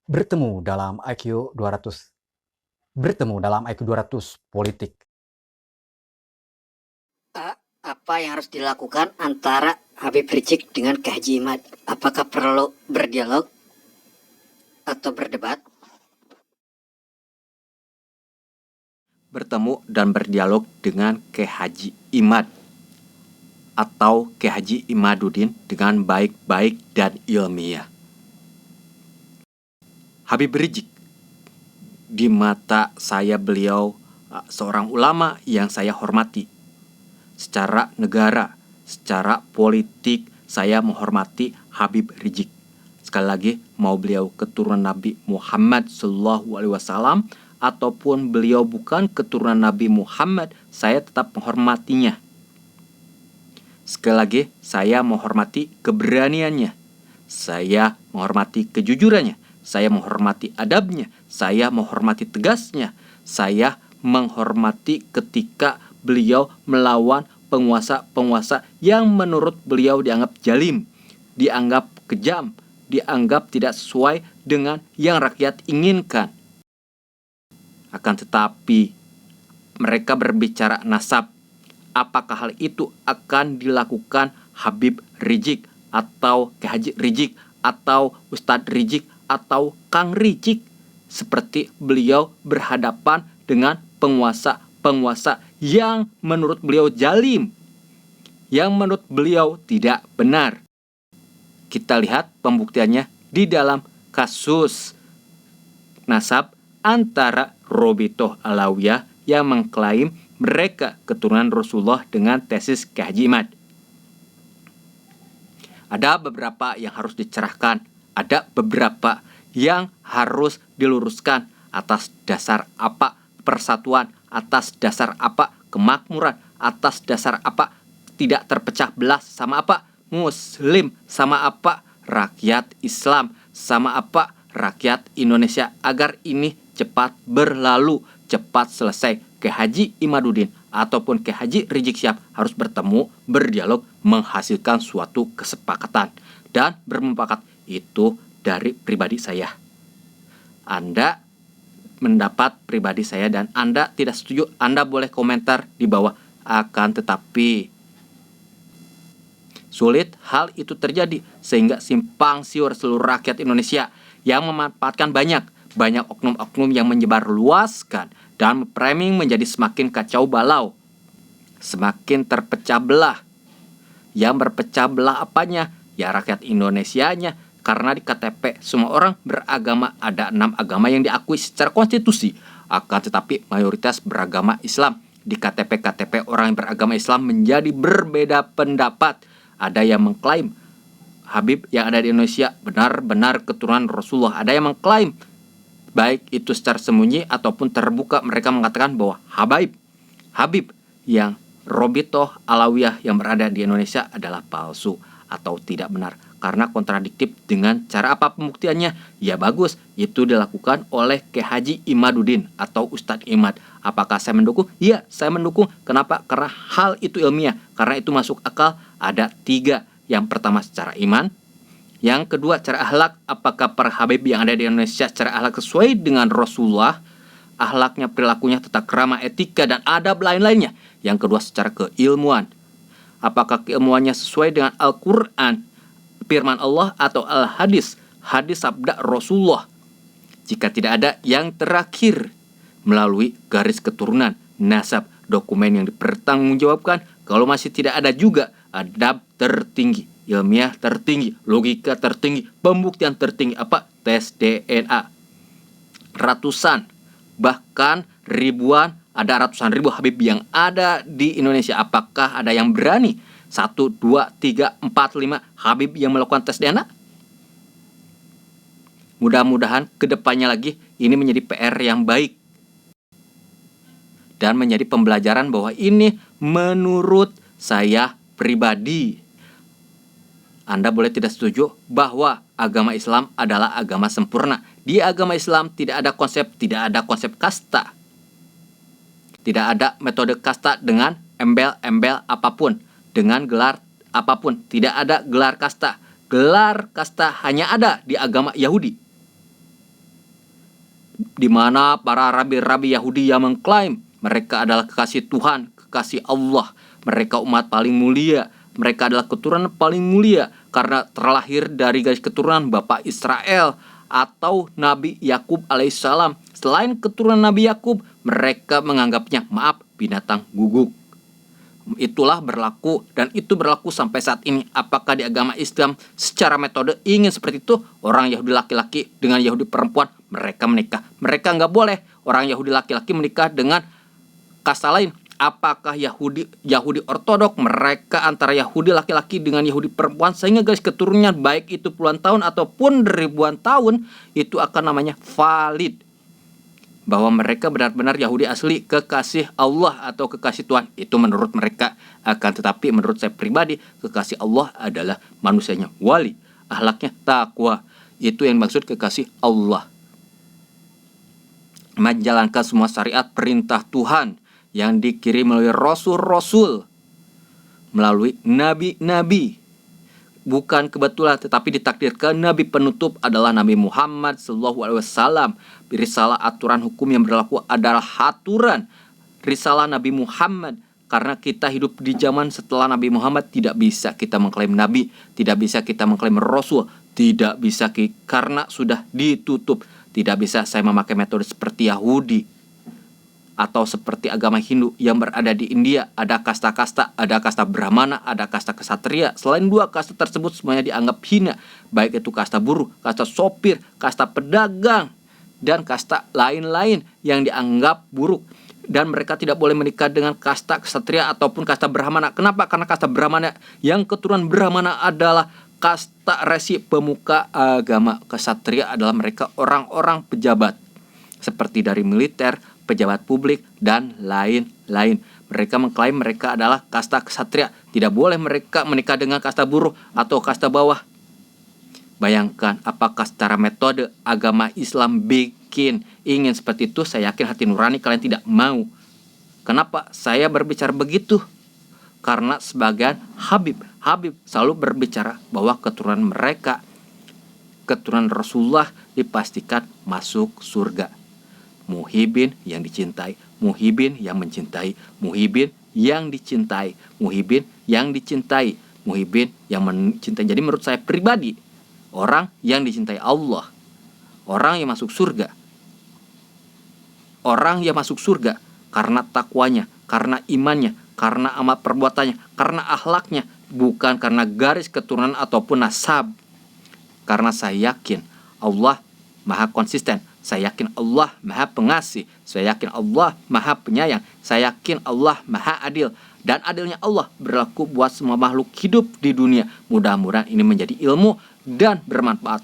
Bertemu dalam IQ 200. Bertemu dalam IQ 200 politik. Apa yang harus dilakukan antara Habib Rizik dengan K. Haji Imad? Apakah perlu berdialog atau berdebat? Bertemu dan berdialog dengan K. Haji Imad atau K. Haji Imaduddin dengan baik-baik dan ilmiah. Habib Rizik, di mata saya beliau seorang ulama yang saya hormati. Secara negara, secara politik, saya menghormati Habib Rizik. Sekali lagi, mau beliau keturunan Nabi Muhammad SAW ataupun beliau bukan keturunan Nabi Muhammad, saya tetap menghormatinya. Sekali lagi, saya menghormati keberaniannya. Saya menghormati kejujurannya. Saya menghormati adabnya. Saya menghormati tegasnya. Saya menghormati ketika beliau melawan penguasa-penguasa yang menurut beliau dianggap jalim, dianggap kejam, dianggap tidak sesuai dengan yang rakyat inginkan. Akan tetapi, mereka berbicara nasab. Apakah hal itu akan dilakukan Habib Rizik atau K. Haji Rizik atau Ustadz Rizik atau Kang Rizik, seperti beliau berhadapan dengan penguasa-penguasa yang menurut beliau jalim, yang menurut beliau tidak benar. Kita lihat pembuktiannya di dalam kasus nasab antara Robitoh Alawiyah yang mengklaim mereka keturunan Rasulullah dengan tesis K. Haji Imad. Ada beberapa yang harus dicerahkan, ada beberapa yang harus diluruskan. Atas dasar apa persatuan, atas dasar apa kemakmuran, atas dasar apa tidak terpecah belah, sama apa Muslim, sama apa rakyat Islam, sama apa rakyat Indonesia, agar ini cepat berlalu, cepat selesai. K. Haji Imaduddin ataupun K. Haji Rizik Syihab harus bertemu, berdialog, menghasilkan suatu kesepakatan dan bermufakat. Itu dari pribadi saya. Anda mendapat pribadi saya dan Anda tidak setuju, Anda boleh komentar di bawah. Akan tetapi sulit hal itu terjadi sehingga simpang siur seluruh rakyat Indonesia yang memanfaatkan banyak oknum-oknum yang menyebar luaskan dan framing menjadi semakin kacau balau, semakin terpecah belah. Yang berpecah belah apanya? Ya rakyat Indonesianya. Karena di KTP semua orang beragama, ada 6 agama yang diakui secara konstitusi. Akan tetapi mayoritas beragama Islam. Di KTP orang yang beragama Islam menjadi berbeda pendapat. Ada yang mengklaim Habib yang ada di Indonesia benar-benar keturunan Rasulullah. Ada yang mengklaim, baik itu secara sembunyi ataupun terbuka, mereka mengatakan bahwa Habib yang Robitoh Alawiyah yang berada di Indonesia adalah palsu atau tidak benar, karena kontradiktif dengan cara apa pembuktiannya. Ya bagus, itu dilakukan oleh K. Haji Imaduddin atau Ustadz Imad. Apakah saya mendukung? Iya, saya mendukung. Kenapa? Karena hal itu ilmiah, karena itu masuk akal. Ada 3. Yang pertama secara iman, yang kedua cara akhlak. Apakah para Habib yang ada di Indonesia secara akhlak sesuai dengan Rasulullah, akhlaknya, perilakunya, tata krama, etika, dan adab lain-lainnya. Yang kedua secara keilmuan, apakah keilmuannya sesuai dengan Al-Quran, firman Allah, atau Al-Hadis, hadis sabda Rasulullah. Jika tidak ada, yang terakhir melalui garis keturunan, nasab, dokumen yang dipertanggungjawabkan. Kalau masih tidak ada juga, adab tertinggi, ilmiah tertinggi, logika tertinggi, pembuktian tertinggi, apa? Tes DNA. Ratusan, bahkan ribuan, ada ratusan ribu Habib yang ada di Indonesia. Apakah ada yang berani 1, 2, 3, 4, 5 Habib yang melakukan tes DNA? Mudah-mudahan kedepannya lagi ini menjadi PR yang baik dan menjadi pembelajaran bahwa ini menurut saya pribadi. Anda boleh tidak setuju bahwa agama Islam adalah agama sempurna. Di agama Islam tidak ada konsep kasta. Tidak ada metode kasta dengan embel-embel apapun, dengan gelar apapun. Tidak ada gelar kasta. Gelar kasta hanya ada di agama Yahudi. di mana para rabi-rabi Yahudi yang mengklaim mereka adalah kekasih Tuhan, kekasih Allah, mereka umat paling mulia, mereka adalah keturunan paling mulia karena terlahir dari garis keturunan Bapak Israel atau Nabi Yakub alaihissalam. Selain keturunan Nabi Yakub, mereka menganggapnya, maaf, binatang guguk. Itulah berlaku dan itu berlaku sampai saat ini. Apakah di agama Islam secara metode ingin seperti itu? Orang Yahudi laki-laki dengan Yahudi perempuan mereka menikah. Mereka nggak boleh orang Yahudi laki-laki menikah dengan kasta lain. Apakah Yahudi ortodok mereka antara Yahudi laki-laki dengan Yahudi perempuan sehingga garis keturunan baik itu puluhan tahun ataupun ribuan tahun itu akan namanya valid, bahwa mereka benar-benar Yahudi asli, kekasih Allah atau kekasih Tuhan. Itu menurut mereka. Akan tetapi menurut saya pribadi, kekasih Allah adalah manusianya wali, akhlaknya takwa. Itu yang maksud kekasih Allah. Menjalankan semua syariat perintah Tuhan yang dikirim melalui rasul-rasul, melalui nabi-nabi. Bukan kebetulan, tetapi ditakdirkan Nabi penutup adalah Nabi Muhammad SAW. Risalah aturan hukum yang berlaku adalah aturan risalah Nabi Muhammad. Karena kita hidup di zaman setelah Nabi Muhammad, tidak bisa kita mengklaim Nabi, tidak bisa kita mengklaim Rasul, tidak bisa karena sudah ditutup. Tidak bisa saya memakai metode seperti Yahudi atau seperti agama Hindu yang berada di India. Ada kasta-kasta, ada kasta Brahmana, ada kasta kesatria. Selain dua kasta tersebut semuanya dianggap hina, baik itu kasta buruh, kasta sopir, kasta pedagang, dan kasta lain-lain yang dianggap buruk. Dan mereka tidak boleh menikah dengan kasta kesatria ataupun kasta Brahmana. Kenapa? Karena kasta Brahmana yang keturunan Brahmana adalah kasta resi pemuka agama. Kesatria adalah mereka orang-orang pejabat seperti dari militer, pejabat publik, dan lain-lain. Mereka mengklaim mereka adalah kasta kesatria. Tidak boleh mereka menikah dengan kasta buruh atau kasta bawah. Bayangkan apakah secara metode agama Islam ingin seperti itu. Saya yakin hati nurani kalian tidak mau. Kenapa saya berbicara begitu? Karena sebagian Habib selalu berbicara bahwa keturunan mereka, keturunan Rasulullah dipastikan masuk surga. Muhibin yang dicintai, muhibin yang mencintai, muhibin yang dicintai, muhibin yang dicintai, muhibin yang mencintai. Jadi menurut saya pribadi, orang yang dicintai Allah, orang yang masuk surga, orang yang masuk surga karena takwanya, karena imannya, karena amal perbuatannya, karena akhlaknya, bukan karena garis keturunan ataupun nasab. Karena saya yakin Allah Maha konsisten. Saya yakin Allah Maha pengasih. Saya yakin Allah Maha penyayang. Saya yakin Allah Maha adil. Dan adilnya Allah berlaku buat semua makhluk hidup di dunia. Mudah-mudahan ini menjadi ilmu dan bermanfaat